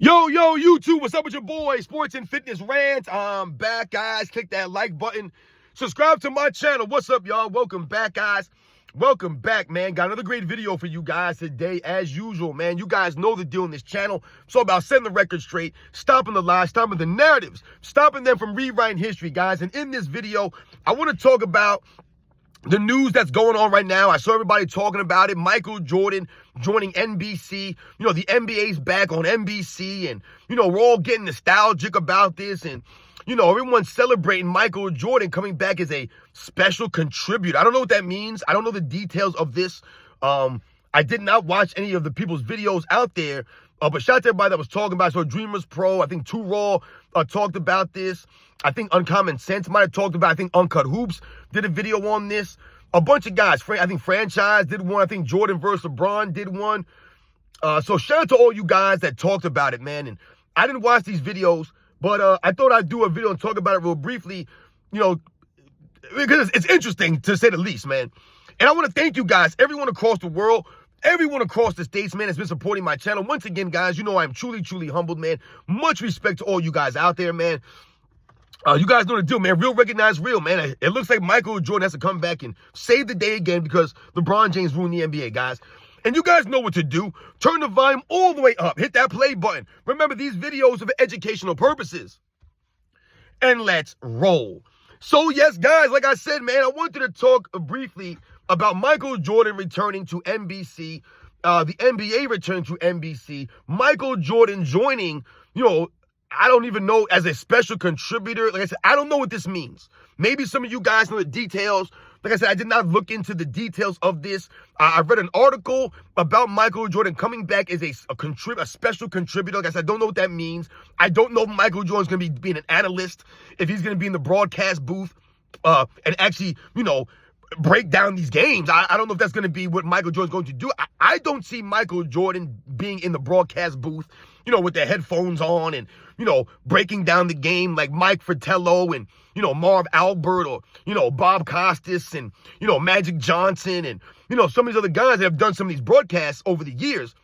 Yo, YouTube, what's up with your boy? Sports and Fitness Rant. I'm back, guys. Click that like button. Subscribe to my channel. What's up, y'all? Welcome back, guys. Welcome back, man. Got another great video for you guys today, as usual, man. You guys know the deal in this channel. It's all about setting the record straight, stopping the lies, stopping the narratives, stopping them from rewriting history, guys. And in this video, I want to talk about the news that's going on right now. I saw everybody talking about it. Michael Jordan joining NBC. You know, the NBA's back on NBC. And, you know, we're all getting nostalgic about this. And, you know, everyone's celebrating Michael Jordan coming back as a special contributor. I don't know what that means. I don't know the details of this. I did not watch any of the people's videos out there. But shout out to everybody that was talking about it. So Dreamers Pro, I think Too Raw talked about this. I think Uncommon Sense might have talked about it. I think Uncut Hoops did a video on this. A bunch of guys. I think Franchise did one. I think Jordan versus LeBron did one. So shout out to all you guys that talked about it, man. And I didn't watch these videos, but I thought I'd do a video and talk about it real briefly, you know, because it's interesting, to say the least, man. And I want to thank you guys, everyone across the world, everyone across the states, man, has been supporting my channel. Once again, guys, you know I'm truly, truly humbled, man. Much respect to all you guys out there, man. You guys know the deal, man. Real recognize real, man. It looks like Michael Jordan has to come back and save the day again because LeBron James ruined the NBA, guys. And you guys know what to do. Turn the volume all the way up. Hit that play button. Remember, these videos are for educational purposes. And let's roll. So, yes, guys, like I said, man, I wanted to talk briefly about Michael Jordan returning to NBC, the NBA returning to NBC, Michael Jordan joining, you know, I don't even know, as a special contributor. Like I said, I don't know what this means. Maybe some of you guys know the details. Like I said, I did not look into the details of this. I read an article about Michael Jordan coming back as a special contributor. Like I said, I don't know what that means. I don't know if Michael Jordan's going to be being an analyst, if he's going to be in the broadcast booth and actually, you know, break down these games. I don't know if that's going to be what Michael Jordan's going to do. I don't see Michael Jordan being in the broadcast booth, you know, with their headphones on and, you know, breaking down the game like Mike Fratello and, you know, Marv Albert or, you know, Bob Costas and, you know, Magic Johnson and, you know, some of these other guys that have done some of these broadcasts over the years.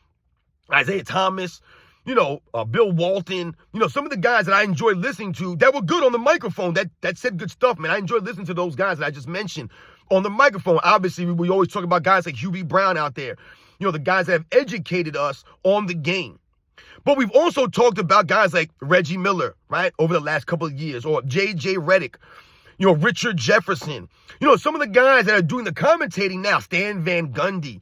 Isaiah Thomas, you know, Bill Walton, you know, some of the guys that I enjoy listening to that were good on the microphone, that said good stuff, man. I enjoy listening to those guys that I just mentioned on the microphone. Obviously, we always talk about guys like Hugh B. Brown out there, you know, the guys that have educated us on the game. But we've also talked about guys like Reggie Miller, right, over the last couple of years, or J.J. Redick, you know, Richard Jefferson, you know, some of the guys that are doing the commentating now, Stan Van Gundy.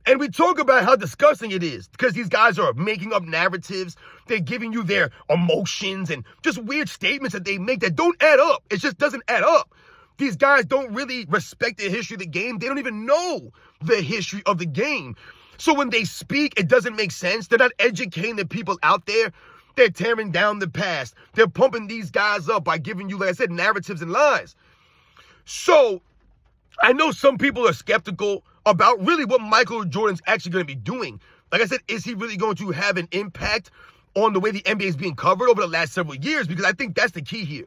And we talk about how disgusting it is because these guys are making up narratives. They're giving you their emotions and just weird statements that they make that don't add up. It just doesn't add up. These guys don't really respect the history of the game. They don't even know the history of the game. So when they speak, it doesn't make sense. They're not educating the people out there. They're tearing down the past. They're pumping these guys up by giving you, like I said, narratives and lies. So I know some people are skeptical about really what Michael Jordan's actually going to be doing. Like I said, is he really going to have an impact on the way the NBA is being covered over the last several years? Because I think that's the key here.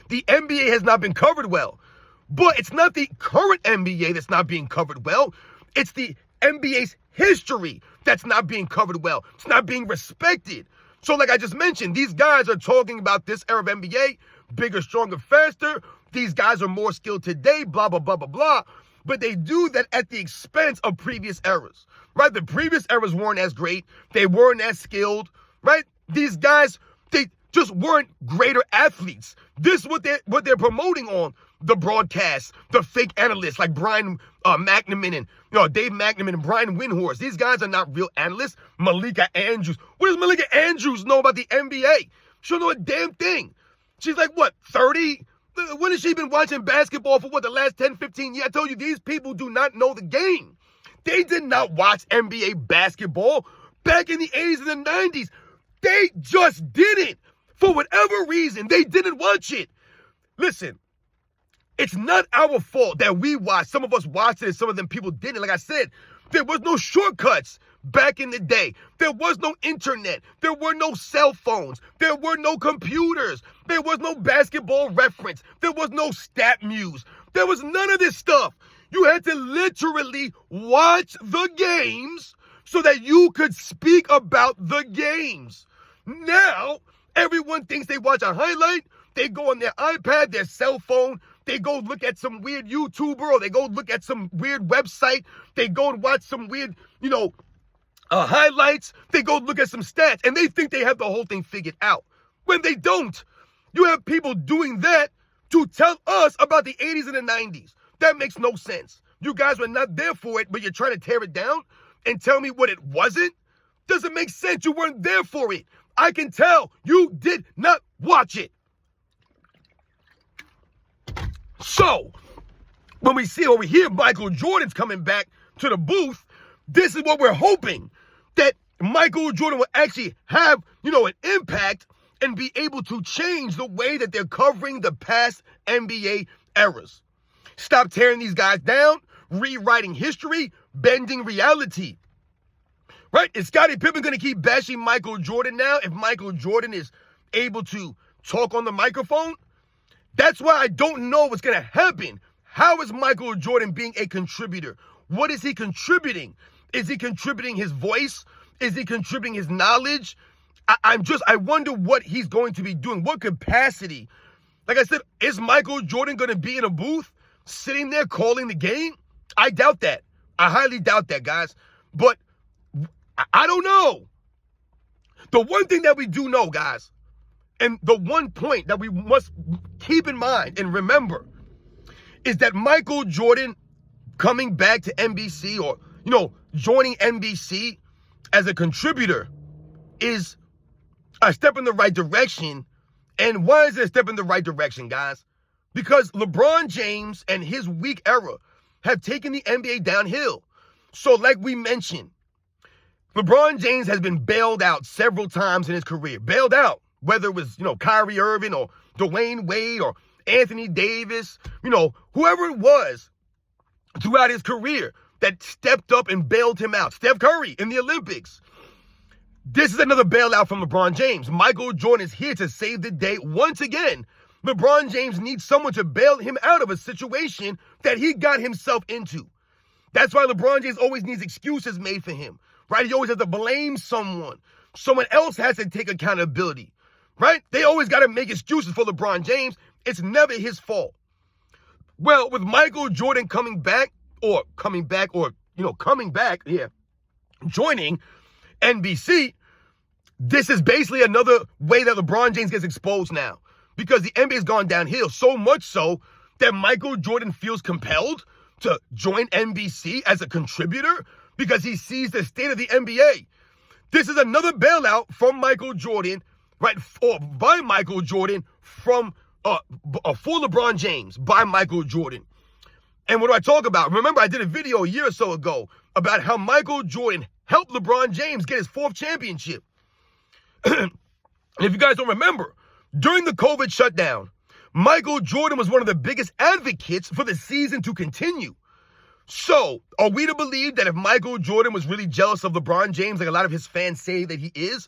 The NBA has not been covered well. But it's not the current NBA that's not being covered well. It's the NBA's history that's not being covered well. It's not being respected. So like I just mentioned, these guys are talking about this era of NBA, bigger, stronger, faster. These guys are more skilled today, blah, blah, blah, blah, blah. But they do that at the expense of previous eras, right? The previous eras weren't as great. They weren't as skilled, right? These guys, they just weren't greater athletes. This is what they're promoting on the broadcast, the fake analysts like Brian McNamara and, you know, Dave McNamara and Brian Windhorst. These guys are not real analysts. Malika Andrews. What does Malika Andrews know about the NBA? She don't know a damn thing. She's like, what, 30? When has she been watching basketball for, what, the last 10, 15 years? I told you, these people do not know the game. They did not watch NBA basketball back in the 80s and the 90s. They just didn't. For whatever reason, they didn't watch it. Listen, it's not our fault that we watched. Some of us watched it and some of them people didn't. Like I said, there was no shortcuts back in the day. There was no internet. There were no cell phones. There were no computers. There was no basketball reference. There was no stat muse. There was none of this stuff. You had to literally watch the games so that you could speak about the games. Now, everyone thinks they watch a highlight. They go on their iPad, their cell phone. They go look at some weird YouTuber, or they go look at some weird website. They go and watch some weird, highlights. They go look at some stats, and they think they have the whole thing figured out. When they don't. You have people doing that to tell us about the 80s and the 90s. That makes no sense. You guys were not there for it, but you're trying to tear it down and tell me what it wasn't? Doesn't make sense. You weren't there for it. I can tell you did not watch it. So, when we hear Michael Jordan's coming back to the booth, this is what we're hoping, that Michael Jordan will actually have, an impact and be able to change the way that they're covering the past NBA eras. Stop tearing these guys down, rewriting history, bending reality. Right? Is Scotty Pippen going to keep bashing Michael Jordan now if Michael Jordan is able to talk on the microphone? That's why I don't know what's going to happen. How is Michael Jordan being a contributor? What is he contributing? Is he contributing his voice? Is he contributing his knowledge? I wonder what he's going to be doing. What capacity? Like I said, is Michael Jordan going to be in a booth sitting there calling the game? I doubt that. I highly doubt that, guys. But I don't know. The one thing that we do know, guys, and the one point that we must keep in mind and remember is that Michael Jordan coming back to NBC, or, joining NBC as a contributor is a step in the right direction. And why is it a step in the right direction, guys? Because LeBron James and his weak era have taken the NBA downhill. So like we mentioned, LeBron James has been bailed out several times in his career. Bailed out, whether it was, Kyrie Irving or Dwayne Wade or Anthony Davis, whoever it was throughout his career that stepped up and bailed him out. Steph Curry in the Olympics. This is another bailout from LeBron James. Michael Jordan is here to save the day once again. LeBron James needs someone to bail him out of a situation that he got himself into. That's why LeBron James always needs excuses made for him, right? He always has to blame someone. Someone else has to take accountability, right? They always got to make excuses for LeBron James. It's never his fault. Well, with Michael Jordan coming back, joining NBC, this is basically another way that LeBron James gets exposed now, because the NBA's gone downhill, so much so that Michael Jordan feels compelled to join NBC as a contributor because he sees the state of the NBA. This is another bailout from Michael Jordan, right, or by Michael Jordan for LeBron James, by Michael Jordan. And what do I talk about? Remember, I did a video a year or so ago about how Michael Jordan helped LeBron James get his 4th championship. And if you guys don't remember, during the COVID shutdown, Michael Jordan was one of the biggest advocates for the season to continue. So, are we to believe that if Michael Jordan was really jealous of LeBron James, like a lot of his fans say that he is?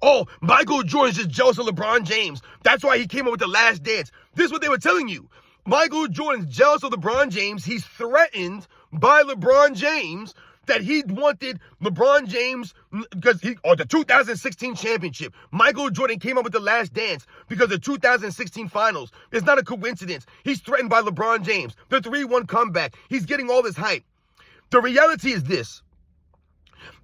Oh, Michael Jordan's just jealous of LeBron James. That's why he came up with The Last Dance. This is what they were telling you. Michael Jordan's jealous of LeBron James. He's threatened by LeBron James that he wanted LeBron James because the 2016 championship. Michael Jordan came up with The Last Dance because the 2016 finals. It's not a coincidence. He's threatened by LeBron James. The 3-1 comeback. He's getting all this hype. The reality is this.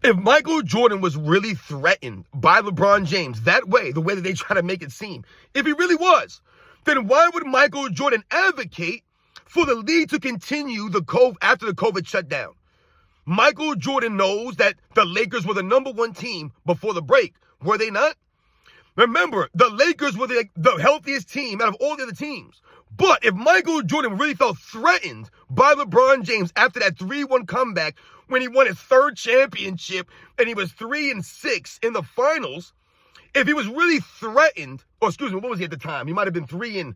If Michael Jordan was really threatened by LeBron James that way, the way that they try to make it seem, if he really was, then why would Michael Jordan advocate for the league to continue after the COVID shutdown? Michael Jordan knows that the Lakers were the #1 team before the break. Were they not? Remember, the Lakers were the healthiest team out of all the other teams. But if Michael Jordan really felt threatened by LeBron James after that 3-1 comeback when he won his 3rd championship and he was 3-6 in the finals, if he was really threatened, what was he at the time? He might have been 3-3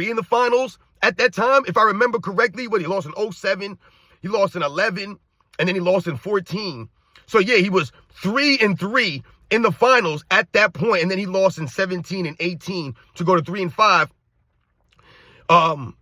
in the finals at that time, if I remember correctly. He lost in 2007, he lost in 2011, and then he lost in 2014. So yeah, he was 3-3 in the finals at that point, and then he lost in 2017 and 2018 to go to 3-5. So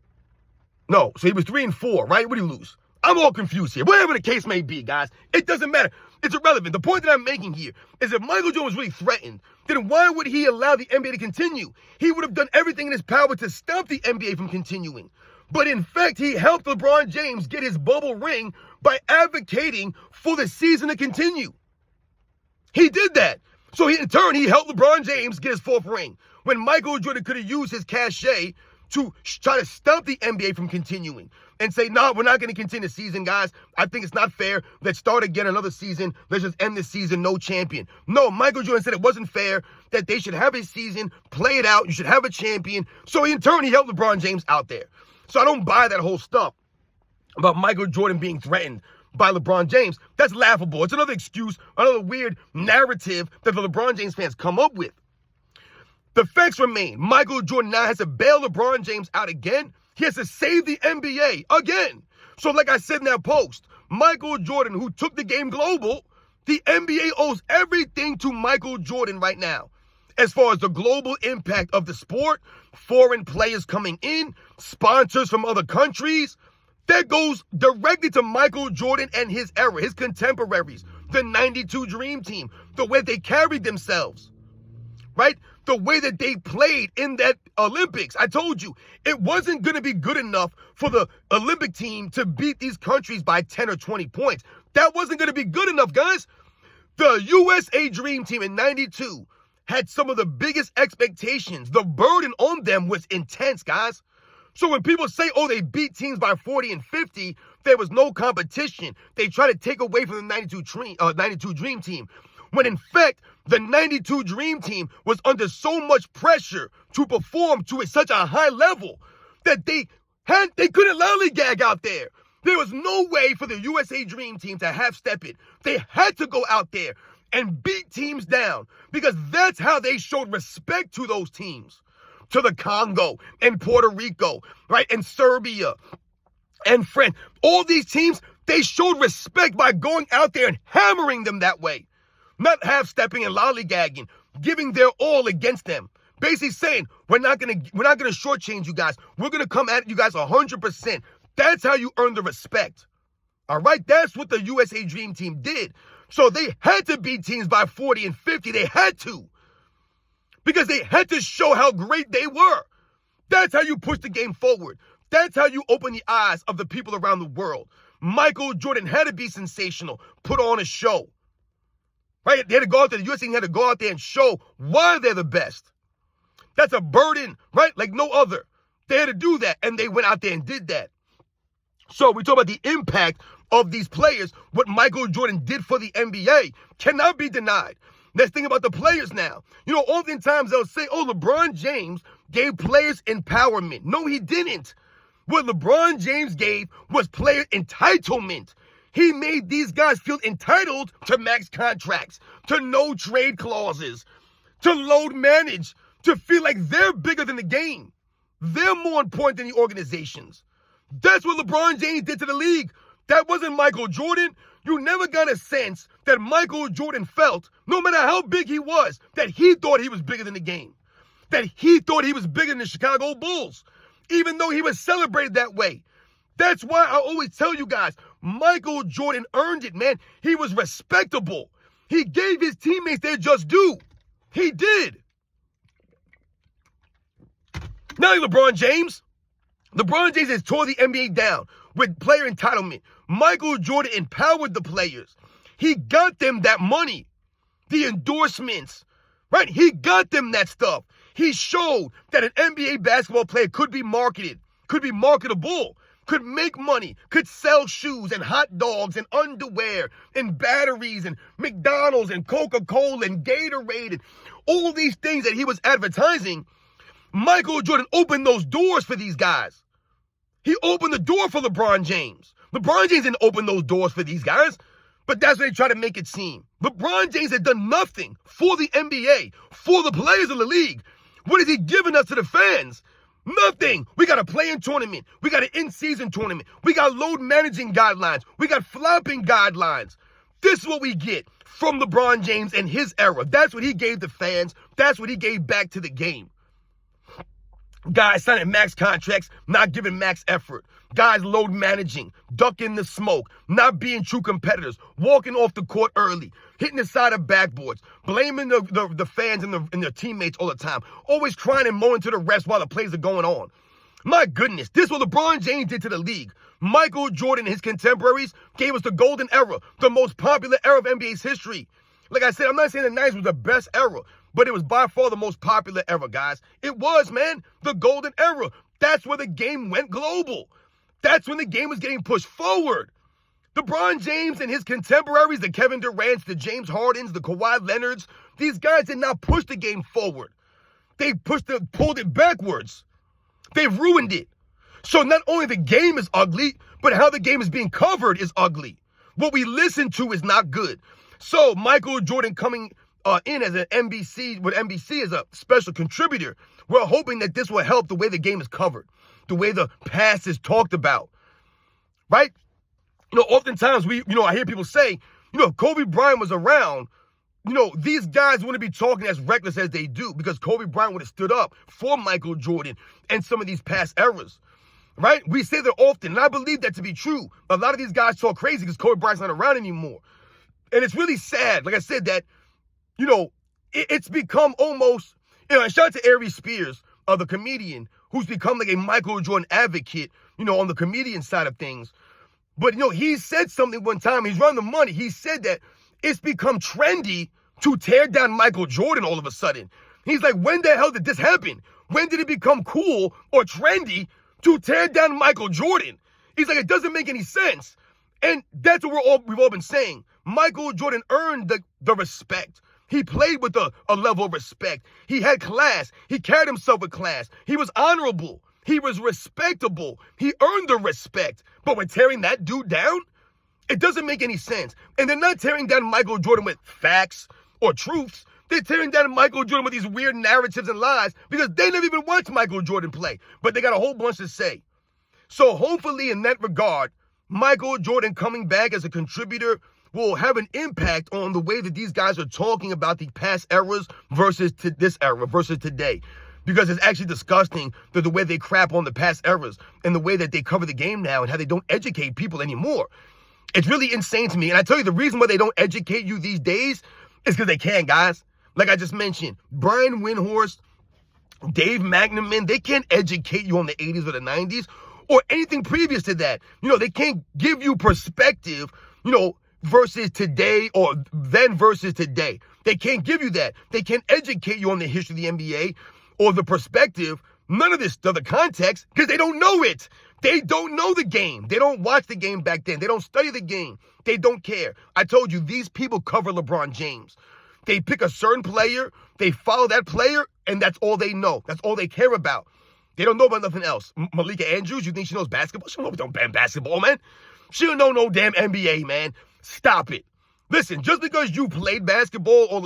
he was 3-4, right? What did he lose? I'm all confused here. Whatever the case may be, guys, it doesn't matter. It's irrelevant. The point that I'm making here is if Michael Jordan was really threatened, then why would he allow the NBA to continue? He would have done everything in his power to stop the NBA from continuing. But in fact, he helped LeBron James get his bubble ring by advocating for the season to continue. He did that. So in turn, he helped LeBron James get his 4th ring when Michael Jordan could have used his cachet to try to stop the NBA from continuing and say, no, we're not going to continue the season, guys. I think it's not fair. Let's start again another season. Let's just end this season, no champion. No, Michael Jordan said it wasn't fair, that they should have a season, play it out. You should have a champion. So in turn, he helped LeBron James out there. So I don't buy that whole stuff about Michael Jordan being threatened by LeBron James. That's laughable. It's another excuse, another weird narrative that the LeBron James fans come up with. The facts remain. Michael Jordan now has to bail LeBron James out again. He has to save the NBA again. So like I said in that post, Michael Jordan, who took the game global, the NBA owes everything to Michael Jordan right now. As far as the global impact of the sport, foreign players coming in, sponsors from other countries, that goes directly to Michael Jordan and his era, his contemporaries, the 92 Dream Team, the way they carried themselves, right? The way that they played in that Olympics. I told you, it wasn't going to be good enough for the Olympic team to beat these countries by 10 or 20 points. That wasn't going to be good enough, guys. The USA Dream Team in 92 had some of the biggest expectations. The burden on them was intense, guys. So when people say, oh, they beat teams by 40 and 50, there was no competition. They try to take away from the 92 Dream Team. When in fact, the 92 Dream Team was under so much pressure to perform to such a high level that they couldn't lollygag out there. There was no way for the USA Dream Team to half-step it. They had to go out there and beat teams down because that's how they showed respect to those teams. To the Congo and Puerto Rico, right? And Serbia and France. All these teams, they showed respect by going out there and hammering them that way. Not half-stepping and lollygagging, giving their all against them. Basically saying, we're not gonna shortchange you guys. We're gonna come at you guys 100%. That's how you earn the respect. All right? That's what the USA Dream Team did. So they had to beat teams by 40 and 50. They had to. Because they had to show how great they were. That's how you push the game forward. That's how you open the eyes of the people around the world. Michael Jordan had to be sensational, put on a show. Right? They had to go out there, the USA had to go out there and show why they're the best. That's a burden, right? Like no other. They had to do that, and they went out there and did that. So we talk about the impact of these players. What Michael Jordan did for the NBA cannot be denied. Let's think about the players now. You know, oftentimes they'll say, oh, LeBron James gave players empowerment. No, he didn't. What LeBron James gave was player entitlement. He made these guys feel entitled to max contracts, to no trade clauses, to load manage, to feel like they're bigger than the game. They're more important than the organizations. That's what LeBron James did to the league. That wasn't Michael Jordan. You never got a sense that Michael Jordan felt, no matter how big he was, that he thought he was bigger than the game. That he thought he was bigger than the Chicago Bulls, even though he was celebrated that way. That's why I always tell you guys, Michael Jordan earned it, man. He was respectable. He gave his teammates their just due. He did. Now LeBron James. LeBron James has tore the NBA down with player entitlement. Michael Jordan empowered the players. He got them that money, the endorsements, right? He got them that stuff. He showed that an NBA basketball player could be marketed, could be marketable, could make money, could sell shoes and hot dogs and underwear and batteries and McDonald's and Coca-Cola and Gatorade and all these things that he was advertising. Michael Jordan opened those doors for these guys. He opened the door for LeBron James. LeBron James didn't open those doors for these guys, but that's what they try to make it seem. LeBron James had done nothing for the NBA, for the players of the league. What has he given us to the fans? Nothing. We got a play-in tournament. We got an in-season tournament. We got load managing guidelines. We got flopping guidelines. This is what we get from LeBron James and his era. That's what he gave the fans. That's what he gave back to the game. Guys signing max contracts, not giving max effort. Guys load managing, ducking the smoke, not being true competitors, walking off the court early, hitting the side of backboards, blaming the fans and their teammates all the time, always crying and moaning to the refs while the plays are going on. My goodness, this is what LeBron James did to the league. Michael Jordan and his contemporaries gave us the golden era, the most popular era of NBA's history. Like I said, I'm not saying the 90s was the best era, but it was by far the most popular era, guys. It was, man, the golden era. That's where the game went global. That's when the game was getting pushed forward. LeBron James and his contemporaries, the Kevin Durant's, the James Hardens, the Kawhi Leonards, these guys did not push the game forward. They pulled it backwards. They've ruined it. So not only the game is ugly, but how the game is being covered is ugly. What we listen to is not good. So Michael Jordan coming in as an NBC as a special contributor, we're hoping that this will help the way the game is covered, the way the past is talked about, right? Oftentimes I hear people say, if Kobe Bryant was around, these guys wouldn't be talking as reckless as they do because Kobe Bryant would have stood up for Michael Jordan and some of these past eras, right? We say that often, and I believe that to be true. A lot of these guys talk crazy because Kobe Bryant's not around anymore. And it's really sad, like I said, that, it's become almost, and shout out to Aries Spears, the comedian, who's become like a Michael Jordan advocate, on the comedian side of things. But, he said something one time, he's running the money. He said that it's become trendy to tear down Michael Jordan all of a sudden. He's like, when the hell did this happen? When did it become cool or trendy to tear down Michael Jordan? He's like, it doesn't make any sense. And that's what we've all been saying. Michael Jordan earned the respect. He played with a level of respect. He had class. He carried himself with class. He was honorable. He was respectable. He earned the respect. But we're tearing that dude down? It doesn't make any sense. And they're not tearing down Michael Jordan with facts or truths. They're tearing down Michael Jordan with these weird narratives and lies because they never even watched Michael Jordan play. But they got a whole bunch to say. So hopefully in that regard, Michael Jordan coming back as a contributor will have an impact on the way that these guys are talking about the past eras versus to this era versus today. Because it's actually disgusting the way they crap on the past eras and the way that they cover the game now and how they don't educate people anymore. It's really insane to me. And I tell you, the reason why they don't educate you these days is because they can, guys. Like I just mentioned, Brian Windhorst, Dave McNamara, they can't educate you on the 80s or the 90s or anything previous to that. They can't give you perspective, versus today or then versus today. They can't give you that. They can't educate you on the history of the NBA or the perspective, none of this, the context, because they don't know it. They don't know the game. They don't watch the game back then. They don't study the game. They don't care. I told you, these people cover LeBron James. They pick a certain player, they follow that player, and that's all they know. That's all they care about. They don't know about nothing else. Malika Andrews, you think she knows basketball? She don't know damn basketball, man. She don't know no damn NBA, man. Stop it. Listen, just because you played basketball or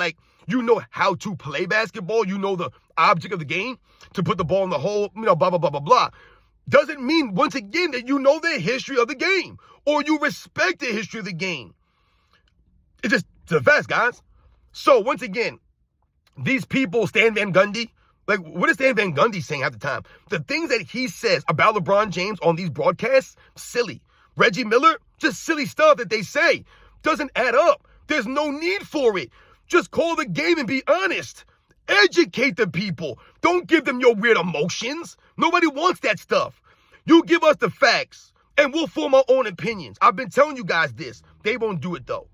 how to play basketball, the object of the game, to put the ball in the hole, blah, blah, blah, blah, blah, doesn't mean, once again, that you know the history of the game or you respect the history of the game. It's just the best, guys. So, once again, these people, Stan Van Gundy, what is Stan Van Gundy saying half the time? The things that he says about LeBron James on these broadcasts, silly. Reggie Miller, just silly stuff that they say. Doesn't add up. There's no need for it. Just call the game and be honest. Educate the people. Don't give them your weird emotions. Nobody wants that stuff. You give us the facts, and we'll form our own opinions. I've been telling you guys this. They won't do it, though.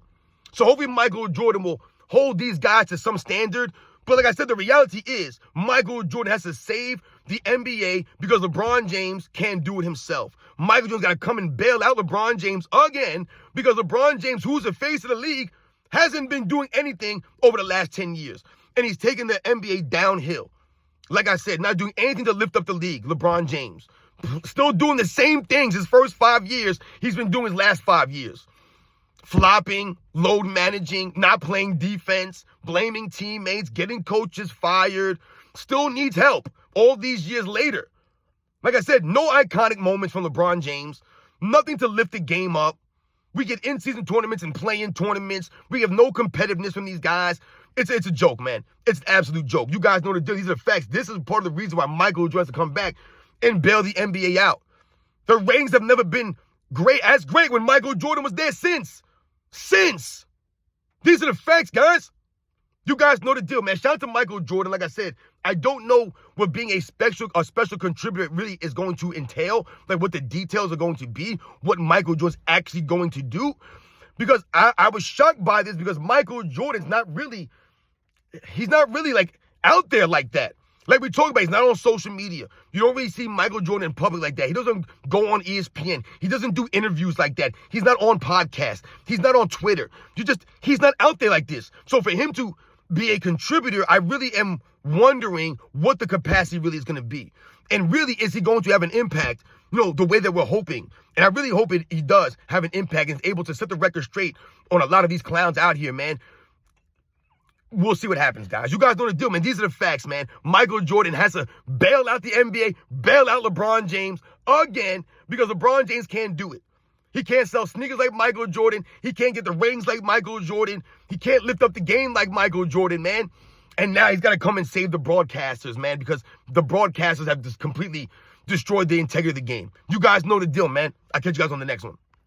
So hopefully Michael Jordan will hold these guys to some standard. But like I said, the reality is Michael Jordan has to save the NBA because LeBron James can't do it himself. Michael Jordan's got to come and bail out LeBron James again because LeBron James, who's the face of the league, hasn't been doing anything over the last 10 years. And he's taking the NBA downhill. Like I said, not doing anything to lift up the league, LeBron James. Still doing the same things his first 5 years he's been doing his last 5 years. Flopping, load managing, not playing defense, blaming teammates, getting coaches fired. Still needs help all these years later. Like I said, no iconic moments from LeBron James. Nothing to lift the game up. We get in-season tournaments and play-in tournaments. We have no competitiveness from these guys. It's a joke, man. It's an absolute joke. You guys know the deal. These are the facts. This is part of the reason why Michael Jordan has to come back and bail the NBA out. The ratings have never been as great when Michael Jordan was there since. These are the facts, guys. You guys know the deal, man. Shout out to Michael Jordan. Like I said, I don't know what being a special contributor really is going to entail, like what the details are going to be, what Michael Jordan's actually going to do. Because I was shocked by this because Michael Jordan's he's not really like out there like that. Like we talked about, he's not on social media. You don't really see Michael Jordan in public like that. He doesn't go on ESPN. He doesn't do interviews like that. He's not on podcasts. He's not on Twitter. He's not out there like this. So for him to be a contributor, I really am wondering what the capacity really is going to be. And really, is he going to have an impact, the way that we're hoping? And I really hope he does have an impact and is able to set the record straight on a lot of these clowns out here, man. We'll see what happens, guys. You guys know the deal, man. These are the facts, man. Michael Jordan has to bail out the NBA, bail out LeBron James again because LeBron James can't do it. He can't sell sneakers like Michael Jordan. He can't get the ratings like Michael Jordan. He can't lift up the game like Michael Jordan, man. And now he's got to come and save the broadcasters, man, because the broadcasters have just completely destroyed the integrity of the game. You guys know the deal, man. I'll catch you guys on the next one.